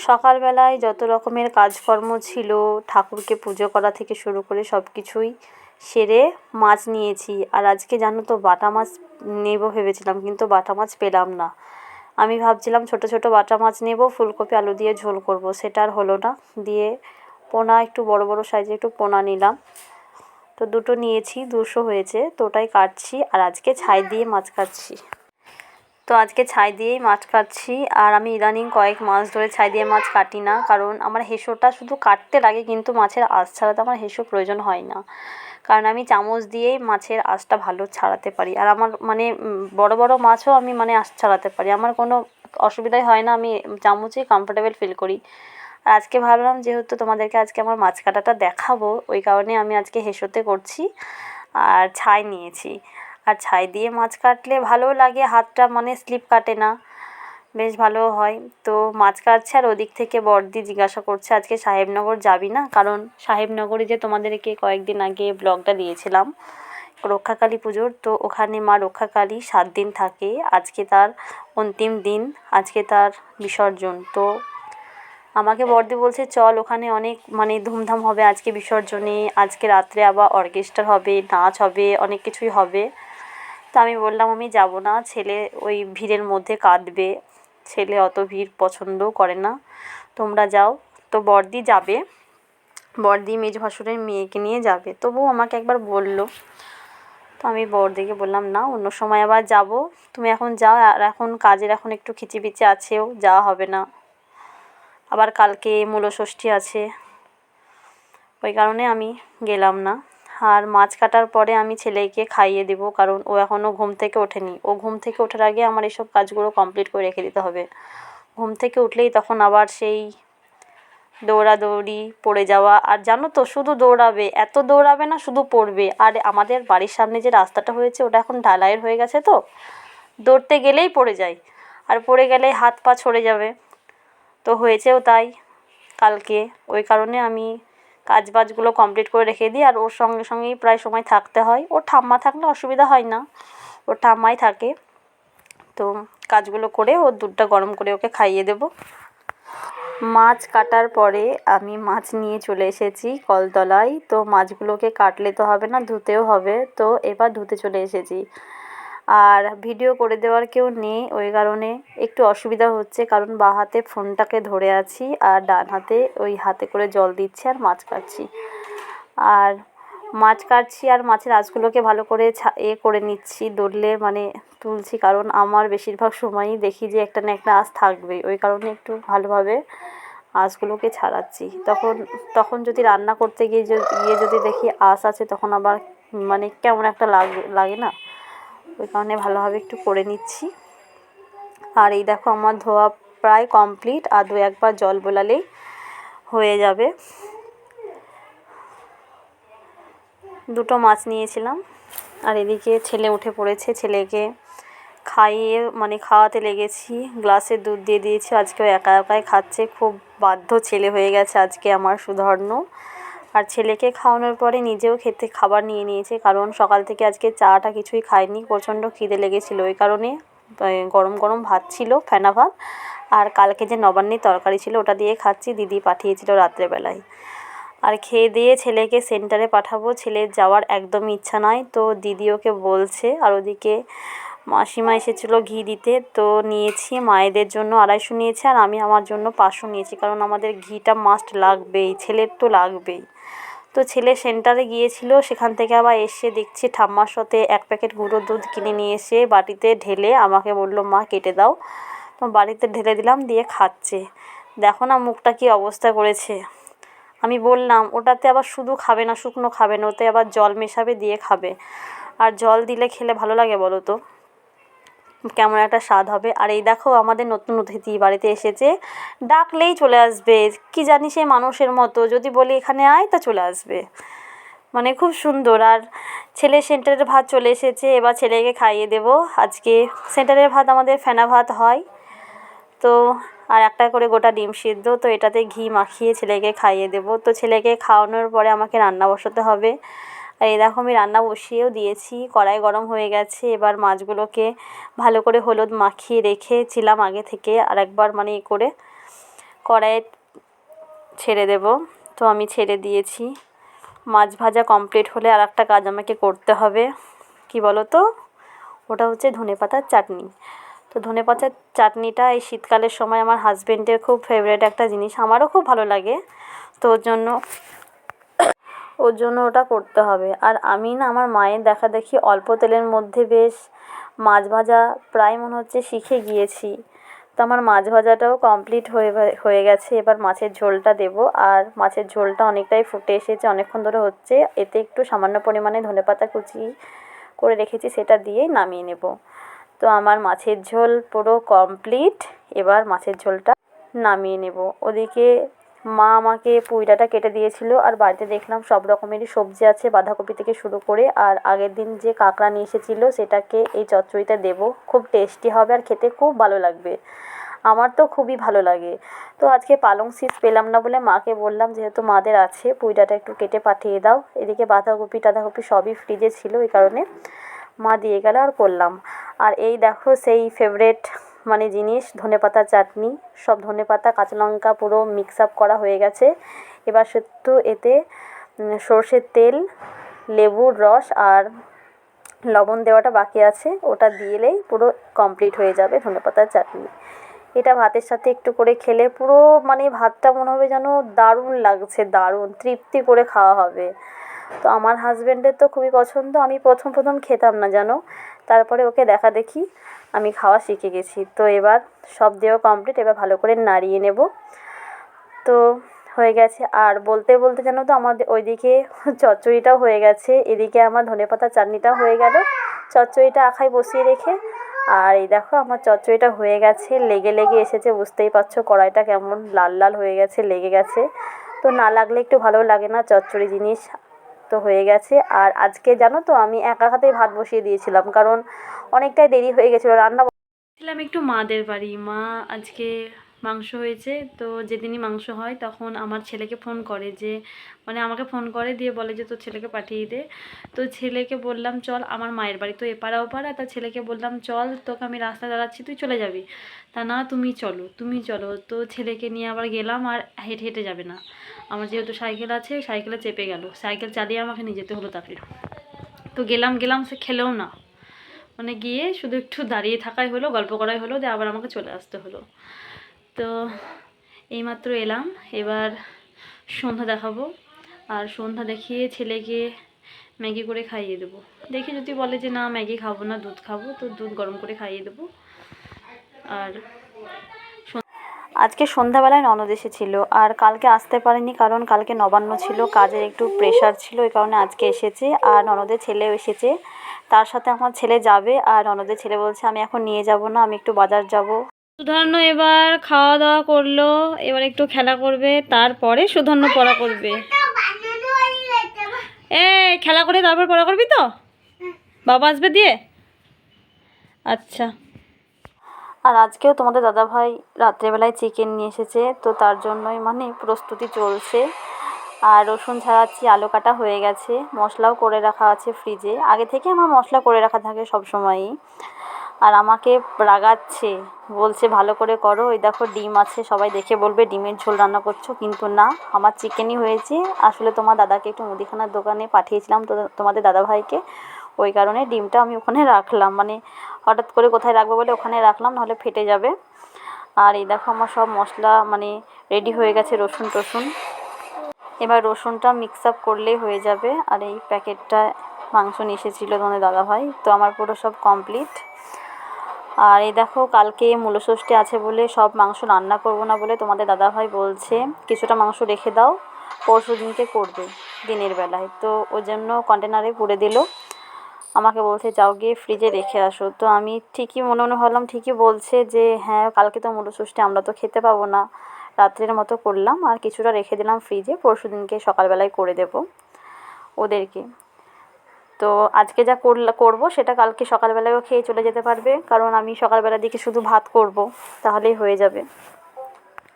সকালবেলায় যত রকমের কাজকর্ম ছিল, ঠাকুরকে পুজো করা থেকে শুরু করে সব কিছুই সেরে মাছ নিয়েছি। আর আজকে জানো তো বাটা মাছ নেব ভেবেছিলাম, কিন্তু বাটা মাছ পেলাম না। আমি ভাবছিলাম ছোট ছোট বাটা মাছ নেব, ফুলকপি আলু দিয়ে ঝোল করব, সেটা আর হলো না। দিয়ে পোনা, একটু বড় বড় সাইজে একটু পোনা নিলাম, তো দুটো নিয়েছি, 200 হয়েছে, তো ওটাই কাটছি। আর আজকে ছাই দিয়ে মাছ কাটছি। তো আজকে ছাই দিয়েই মাছ কাটছি। আর আমি ইদানিং কয়েক মাস ধরে ছাই দিয়ে মাছ কাটি না, কারণ আমার হেঁসোটা শুধু কাটতে লাগে, কিন্তু মাছের আঁশ ছাড়াতে আমার হেঁসো প্রয়োজন হয় না, কারণ আমি চামচ দিয়েই মাছের আঁশটা ভালো ছাড়াতে পারি। আর আমার মানে বড় বড় মাছও আমি মানে আঁশ ছাড়াতে পারি, আমার কোনো অসুবিধাই হয় না, আমি চামচেই কমফোর্টেবল ফিল করি। আর আজকে ভাবলাম যেহেতু তোমাদেরকে আজকে আমার মাছ কাটাটা দেখাবো, ওই কারণে আমি আজকে হেঁসোতে করছি আর ছাই নিয়েছি। আর ছাই দিয়ে মাছ কাটলে ভালোও লাগে, হাতটা মানে স্লিপ কাটে না, বেশ ভালোও হয়। তো মাছ কাটছে, আর ওদিক থেকে বড়দি জিজ্ঞাসা করছে আজকে সাহেবনগর যাবি না, কারণ সাহেবনগরে যে তোমাদেরকে কয়েকদিন আগে ব্লগটা দিয়েছিলাম রক্ষাকালী পুজোর, তো ওখানে মা রক্ষাকালী 7 দিন থাকে, আজকে তার অন্তিম দিন, আজকে তার বিসর্জন। তো আমাকে বড়দি বলছে চল, ওখানে অনেক মানে ধুমধাম হবে আজকে বিসর্জনে, আজকে রাত্রে আবার অর্কেস্ট্রা হবে, নাচ হবে, অনেক কিছুই হবে। তো আমি বললাম আমি যাব না, ছেলে ওই ভিড়ের মধ্যে কাঁদবে, ছেলে অত ভিড় পছন্দও করে না, তোমরা যাও। তো বড়দি যাবে, বড়দি মেজ ভাসুরের মেয়েকে নিয়ে যাবে, তবুও আমাকে একবার বলল। তো আমি বড়দিকে বললাম না, অন্য সময় আবার যাব, তুমি এখন যাও, আর এখন কাজের এখন একটু খিচিবিচি আছেও, যাওয়া হবে না, আবার কালকে মূলষষ্ঠী আছে, ওই কারণে আমি গেলাম না। আর মাছ কাটার পরে আমি ছেলেকে খাইয়ে দেবো, কারণ ও এখনও ঘুম থেকে ওঠেনি, ও ঘুম থেকে ওঠার আগে আমার এসব কাজগুলো কমপ্লিট করে রেখে দিতে হবে। ঘুম থেকে উঠলেই তখন আবার সেই দৌড়াদৌড়ি, পড়ে যাওয়া, আর জানো তো শুধু দৌড়াবে, এত দৌড়াবে না, শুধু পড়বে। আর আমাদের বাড়ির সামনে যে রাস্তাটা হয়েছে ওটা এখন ঢালাইয়ের হয়ে গেছে, তো দৌড়তে গেলেই পড়ে যায়, আর পড়ে গেলে হাত পা ছড়ে যাবে। তো হয়েছেও তাই কালকে, ওই কারণে আমি কাজবাজগুলো কমপ্লিট করে রেখে দিই। আর ওর সঙ্গে সঙ্গেই প্রায় সময় থাকতে হয়, ওর ঠাম্মা থাকলে অসুবিধা হয় না, ওর ঠাম্মাই থাকে। তো কাজগুলো করে ওর দুধটা গরম করে ওকে খাইয়ে দেবো। মাছ কাটার পরে আমি মাছ নিয়ে চলে এসেছি কলতলায়। তো মাছগুলোকে কাটলে তো হবে না, ধুতেও হবে, তো এবার ধুতে চলে এসেছি। আর ভিডিও করে দেওয়ার কেউ নেই, ওই কারণে একটু অসুবিধা হচ্ছে, কারণ বাঁ হাতে ফোনটাকে ধরে আছি আর ডান হাতে ওই হাতে করে জল দিচ্ছি আর মাছ কাটছি। আর মাছ কাটছি আর মাছের আঁশগুলোকে ভালো করে করে নিচ্ছি, দৌড়লে মানে তুলছি, কারণ আমার বেশিরভাগ সময়ই দেখি যে একটা না একটা আঁশ থাকবেই, ওই কারণে একটু ভালোভাবে আঁশগুলোকে ছাড়াচ্ছি। তখন যদি রান্না করতে গিয়ে যদি দেখি আঁশ আছে, তখন আবার মানে কেমন একটা লাগে না, ওই কারণে ভালোভাবে একটু করে নিচ্ছি। আর এই দেখো আমার ধোয়া প্রায় কমপ্লিট, আর 2-1 বার জল বোলালেই হয়ে যাবে। দুটো মাছ নিয়েছিলাম। আর এদিকে ছেলে উঠে পড়েছে, ছেলেকে খাইয়ে মানে খাওয়াতে লেগেছি, গ্লাসে দুধ দিয়ে দিয়েছি, আজকেও একা একাই খাচ্ছে, খুব বাধ্য ছেলে হয়ে গেছে আজকে আমার সুধর্ণ। আর ছেলেকে খাওয়ানোর পরে নিজেও খাবার নিয়ে নিয়েছে, কারণ সকাল থেকে আজকে চাটা কিছুই খায়নি, প্রচণ্ড খিদে লেগেছিলো, ওই কারণে গরম গরম ভাত ছিল, ফেনা ভাত, আর কালকে যে নবান্নের তরকারি ছিল ওটা দিয়ে খাচ্ছি, দিদি পাঠিয়েছিল রাত্রেবেলায়। আর খেয়ে দিয়ে ছেলেকে সেন্টারে পাঠাবো, ছেলের যাওয়ার একদমই ইচ্ছা নয়, তো দিদি ওকে বলছে। আর ওদিকে মাসিমা এসেছিলো ঘি দিতে, তো নিয়েছি, মায়েদের জন্য 250 নিয়েছি, আর আমি আমার জন্য 500 নিয়েছি, কারণ আমাদের ঘিটা মাস্ট লাগবেই, ছেলের তো লাগবেই। তো ছেলে সেন্টারে গিয়েছিল, সেখান থেকে আবার এসে দেখছি ঠাম্মার সাথে 1 প্যাকেট গুঁড়ো দুধ কিনে নিয়ে এসে বাটিতে ঢেলে আমাকে বললো মা কেটে দাও, তো বাড়িতে ঢেলে দিলাম, দিয়ে খাচ্ছে। দেখো না মুখটা কী অবস্থা করেছে। আমি বললাম ওটাতে আবার শুধু খাবে না, শুকনো খাবে না, ওতে আবার জল মেশাবে, দিয়ে খাবে। আর জল দিলে খেলে ভালো লাগে বলো তো, কেমন একটা স্বাদ হবে। আর এই দেখো আমাদের নতুন অতিথি বাড়িতে এসেছে, ডাকলেই চলে আসবে, কি জানি সে মানুষের মতো, যদি বলি এখানে আয় তা চলে আসবে, মানে খুব সুন্দর। আর ছেলে সেন্টারের ভাত চলে এসেছে, এবার ছেলেকে খাইয়ে দেব। আজকে সেন্টারের ভাত আমাদের ফেনা ভাত হয়, তো আর একটা করে গোটা ডিম সিদ্ধ, তো এটাতে ঘি মাখিয়ে ছেলেকে খাইয়ে দেব। তো ছেলেকে খাওয়ানোর পরে আমাকে রান্না বসাতে হবে। আর এই দেখো আমি রান্না বসিয়েও দিয়েছি, কড়াই গরম হয়ে গেছে। এবার মাছগুলোকে ভালো করে হলুদ মাখিয়ে রেখেছিলাম আগে থেকে, আর একবার মানে করে কড়াইয়ে ছেড়ে দেব। তো আমি ছেড়ে দিয়েছি। মাছ ভাজা কমপ্লিট হলে আর একটা কাজ আমাকে করতে হবে, কি বলো তো, ওটা হচ্ছে ধনেপাতার চাটনি। তো ধনেপাতার চাটনিটা এই শীতকালের সময় আমার হাজবেন্ডের খুব ফেভারিট একটা জিনিস, আমারও খুব ভালো লাগে। তো ওর জন্য ওটা করতে হবে। আর আমি না আমার মায়ের দেখা দেখি অল্প তেলের মধ্যে বেশ মাছ ভাজা প্রায় মনে হচ্ছে শিখে গিয়েছি। তো আমার মাছ ভাজাটাও কমপ্লিট হয়ে গেছে। এবার মাছের ঝোলটা দেব। আর মাছের ঝোলটা অনেকটাই ফুটে এসেছে, অনেকক্ষণ ধরে হচ্ছে। এতে একটু সামান্য পরিমাণে ধনেপাতা কুচি করে রেখেছি, সেটা দিয়েই নামিয়ে নেব। তো আমার মাছের ঝোল পুরো কমপ্লিট। এবার মাছের ঝোলটা নামিয়ে নেব। ওদিকে মা আমাকে পুঁই ডাঁটা কেটে দিয়েছিল, আর বাড়িতে দেখলাম সব রকমেরই সবজি আছে, বাঁধাকপি থেকে শুরু করে। আর আগের দিন যে কাঁকড়া নিয়ে এসেছিলো সেটাকে এই চচ্চড়িতে দেবো, খুব টেস্টি হবে আর খেতে খুব ভালো লাগবে। আমার তো খুবই ভালো লাগে। তো আজকে পালং শাক পেলাম না বলে মাকে বললাম, যেহেতু মাদের আছে, পুঁই ডাঁটা একটু কেটে পাঠিয়ে দাও। এদিকে বাঁধাকপি টাধাকপি সবই ফ্রিজে ছিল, এই কারণে মা দিয়ে গেল আর করলাম। আর এই দেখো সেই ফেভারিট জিনিস, ধনেপাতার চাটনি। সব ধনেপাতা কাঁচা লঙ্কা পুরো মিক্স আপ করা হয়ে গেছে। এবার শুধু এতে সর্ষের তেল, লেবুর রস আর লবণ দেওয়াটা বাকি আছে, ওটা দিলেই পুরো কমপ্লিট হয়ে যাবে ধনেপাতার চাটনি। এটা ভাতের সাথে একটু করে খেলে পুরো ভাতটা মনে হবে যেন দারুণ লাগছে, দারুণ তৃপ্তি করে খাওয়া হবে। তো আমার হাজব্যান্ডের তো খুবই পছন্দ। আমি প্রথম খেতাম না জানো, তারপরে ওকে দেখা দেখি আমি খাওয়া শিখে গেছি। তো এবার সব দেওয়া কমপ্লিট, এবার ভালো করে নাড়িয়ে নেব। তো হয়ে গেছে। আর বলতে বলতে জানো তো আমাদের ওইদিকে চচ্চড়িটাও হয়ে গেছে, এদিকে আমার ধনেপাতার চাটনিটাও হয়ে গেল। চচ্চড়িটা আখায় বসিয়ে রেখে, আর এই দেখো আমার চচ্চড়িটা হয়ে গেছে, লেগে লেগে এসেছে, বুঝতেই পারছো কড়াইটা কেমন লাল লাল হয়ে গেছে, লেগে গেছে। তো না লাগলে একটু ভালো লাগে না চচ্চড়ি জিনিস। তো হয়ে গেছে। আর আজকে জানো তো আমি একা হাতেই ভাত বসিয়ে দিয়েছিলাম, কারণ অনেকটাই দেরি হয়ে গেছিলো। রান্না ছিলাম একটু মাদের বাড়ি, মা আজকে মাংস হয়েছে। তো যেদিনই মাংস হয় তখন আমার ছেলেকে ফোন করে, যে আমাকে ফোন করে দিয়ে বলে যে তোর ছেলেকে পাঠিয়ে দে। তো ছেলেকে বললাম চল, আমার মায়ের বাড়ি তো এপাড়া ওপাড়া। তা ছেলেকে বললাম চল, তোকে আমি রাস্তা দাঁড়াচ্ছি, তুই চলে যাবি। তা না, তুমি চলো। তো ছেলেকে নিয়ে আবার গেলাম। আর হেঁটে হেঁটে যাবে না, আমার যেহেতু সাইকেল আছে, সাইকেলে চেপে গেল, সাইকেল চালিয়ে আমাকে নিয়ে যেতে হলো তাকে। তো গেলাম, সে খেলেও না, গিয়ে শুধু একটু দাঁড়িয়ে থাকাই হলো, গল্প করাই হলো, দিয়ে আবার আমাকে চলে আসতে হলো। তো এইমাত্র এলাম, এবার সন্ধ্যা দেখাবো। আর সন্ধ্যা দেখিয়ে ছেলেকে ম্যাগি করে খাইয়ে দেবো। দেখি যদি বলে যে না ম্যাগি খাবো না, দুধ খাবো, তো দুধ গরম করে খাইয়ে দেবো। আর আজকে সন্ধ্যাবেলায় ননদ এসেছিলো, আর কালকে আসতে পারেনি, কারণ কালকে নবান্ন ছিল, কাজের একটু প্রেশার ছিল, এই কারণে আজকে এসেছে। আর ননদের ছেলেও এসেছে, তার সাথে আমার ছেলে যাবে। আর ননদের ছেলে বলছে আমি এখন নিয়ে যাব না, আমি একটু বাজার যাব। সুধর্ণ এবার খাওয়া দাওয়া করলো, এবার একটু খেলা করবে, তারপরে সুধর্ণ পড়া করবে। খেলা করে তারপর পড়া করবি তো? বাবা আসবে দিয়ে? আচ্ছা। আর আজকেও তোমাদের দাদাভাই রাত্রেবেলায় চিকেন নিয়ে এসেছে, তো তার জন্যই প্রস্তুতি চলছে। আর রসুন ছাড়াচ্ছি, আলু কাটা হয়ে গেছে, মশলাও করে রাখা আছে ফ্রিজে, আগে থেকে আমার মশলা করে রাখা থাকে সব সময়ই। আর আমাকে রাগাচ্ছে, বলছে ভালো করে করো, ওই দেখো ডিম আছে, সবাই দেখে বলবে ডিমের ঝোল রান্না করছো, কিন্তু না, আমার চিকেনই হয়েছে। আসলে তোমার দাদাকে একটু মুদিখানার দোকানে পাঠিয়েছিলাম, তো তোমাদের দাদাভাইকে, ওই কারণে ডিমটা আমি ওখানে রাখলাম, হঠাৎ করে কোথায় রাখবো বলে ওখানে রাখলাম, নাহলে ফেটে যাবে। আর এই দেখো আমার সব মশলা রেডি হয়ে গেছে, রসুন টসুন। এবার রসুনটা মিক্স আপ করলেই হয়ে যাবে। আর এই প্যাকেটটা মাংস নিয়ে এসেছিলো তোমাদের দাদাভাই, তো আমার পুরো সব কমপ্লিট। আর এই দেখো কালকে মূলষষ্ঠী আছে বলে সব মাংস রান্না করবো না বলে তোমাদের দাদাভাই বলছে কিছুটা মাংস রেখে দাও, পরশু দিনকে করবে দিনের বেলায়। তো ওই জন্য কন্টেনারে পুরে দিল, আমাকে বলছে যাও গিয়ে ফ্রিজে রেখে আসো। তো আমি ঠিকই মনে ভাবলাম, ঠিকই বলছে যে হ্যাঁ কালকে তো মূলষষ্ঠী, আমরা তো খেতে পাবো না, রাত্রের মতো করলাম আর কিছুটা রেখে দিলাম ফ্রিজে, পরশু দিনকে সকালবেলায় করে দেব ওদেরকে। তো আজকে যা করবো সেটা কালকে সকালবেলায়ও খেয়ে চলে যেতে পারবে, কারণ আমি সকালবেলার দিকে শুধু ভাত করব, তাহলেই হয়ে যাবে।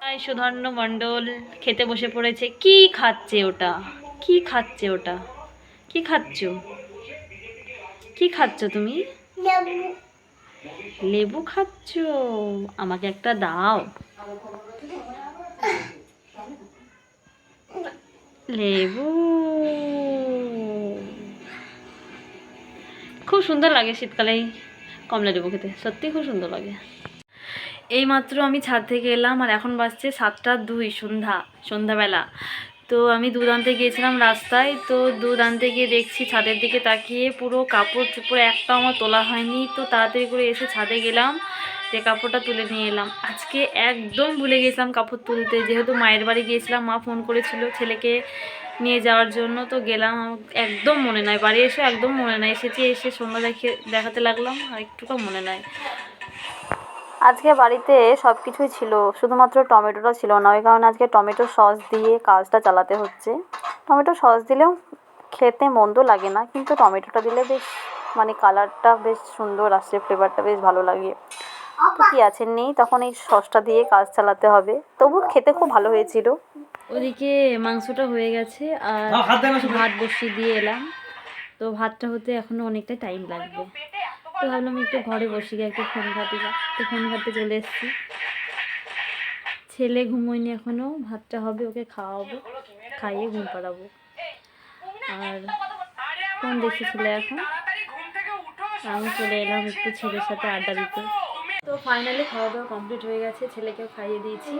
তাই সুধর্ণ মণ্ডল খেতে বসে পড়েছে। কি খাচ্ছে ওটা? কি খাচ্ছে ওটা? কি খাচ্ছ? কি খাচ্ছ তুমি? লেবু খাচ্ছ? আমাকে একটা দাও। লেবু খুব সুন্দর লাগে শীতকালে কমলা লেবু খেতে, সত্যি খুব সুন্দর লাগে। এইমাত্র আমি ছাদ থেকে এলাম আর এখন বাজছে 7:02 সন্ধ্যাবেলা। তো আমি দুধ আনতে গিয়েছিলাম রাস্তায়, তো দুধ আনতে গিয়ে দেখছি ছাদের দিকে তাকিয়ে পুরো কাপড় চোপড় একটাও আমার তোলা হয়নি। তো তাড়াতাড়ি করে এসে ছাদে গেলাম, যে কাপড়টা তুলে নিয়ে এলাম। আজকে একদম ভুলে গেছিলাম কাপড় তুলতে, যেহেতু মায়ের বাড়ি গিয়েছিলাম, মা ফোন করেছিল ছেলেকে নিয়ে যাওয়ার জন্য, তো গেলাম, একদম মনে নাই, বাড়ি এসে একদম মনে নাই, এসে সন্ধ্যা দেখাতে লাগলাম আর একটুকু মনে নাই। আজকে বাড়িতে সব কিছুই ছিল, শুধুমাত্র টমেটোটা ছিল না, ওই কারণে আজকে টমেটো সস দিয়ে কাজটা চালাতে হচ্ছে। টমেটো সস দিলেও খেতে মন্দ লাগে না, কিন্তু টমেটোটা দিলে বেশ মানে কালারটা বেশ সুন্দর আসে, ফ্লেভারটা বেশ ভালো লাগে। তো কী আছে নেই, তখন এই সসটা দিয়ে কাজ চালাতে হবে, তবু খেতে খুব ভালো হয়েছিল। ওদিকে মাংসটা হয়ে গেছে আর ভাত বসিয়ে দিয়ে এলাম। তো ভাতটা হতে এখনও অনেকটা টাইম লাগবে, তো ভাবলাম একটু ঘরে বসে গিয়ে একটু ফোন ঘাঁটি, তো ফোন ঘাঁটতে চলে এসেছি। ছেলে ঘুমোয়নি এখনও, ভাতটা হবে, ওকে খাওয়াবো, খাইয়ে ঘুম পাড়াবো। আর ফোন দেখছে ছেলে এখন, আমি চলে এলাম একটু ছেলের সাথে আড্ডা দিতে। তো ফাইনালি খাওয়া দাওয়া কমপ্লিট হয়ে গেছে, ছেলেকেও খাইয়ে দিয়েছি।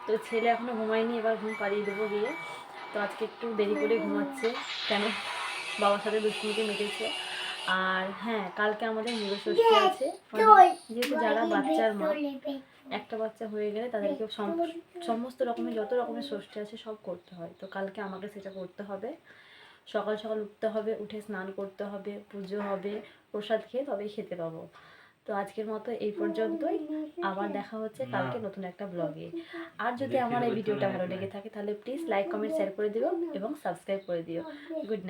তো ছেলে এখনও ঘুমায়নি, এবার ঘুম পাড়িয়ে দেবো গিয়ে। তো আজকে একটু দেরি করে ঘুমাচ্ছে, কেন বাবার সাথে দুষ্টুমিতে মেতেছে। আর হ্যাঁ, কালকে আমাদের মৃগষষ্ঠী আছে, যেহেতু যারা বাচ্চার মা, একটা বাচ্চা হয়ে গেলে তাদেরকে সমস্ত রকমের যত রকমের ষষ্ঠী আছে সব করতে হয়। তো কালকে আমাকে সেটা করতে হবে, সকাল সকাল উঠতে হবে, উঠে স্নান করতে হবে, পুজো হবে, প্রসাদ খেয়ে তবেই খেতে পাবো। তো আজকের মতো এই পর্যন্তই, আবার দেখা হচ্ছে কালকে নতুন একটা ব্লগে। আর যদি আমার এই ভিডিওটা ভালো লেগে থাকে তাহলে প্লিজ লাইক কমেন্ট শেয়ার করে দিও এবং সাবস্ক্রাইব করে দিও। Good night.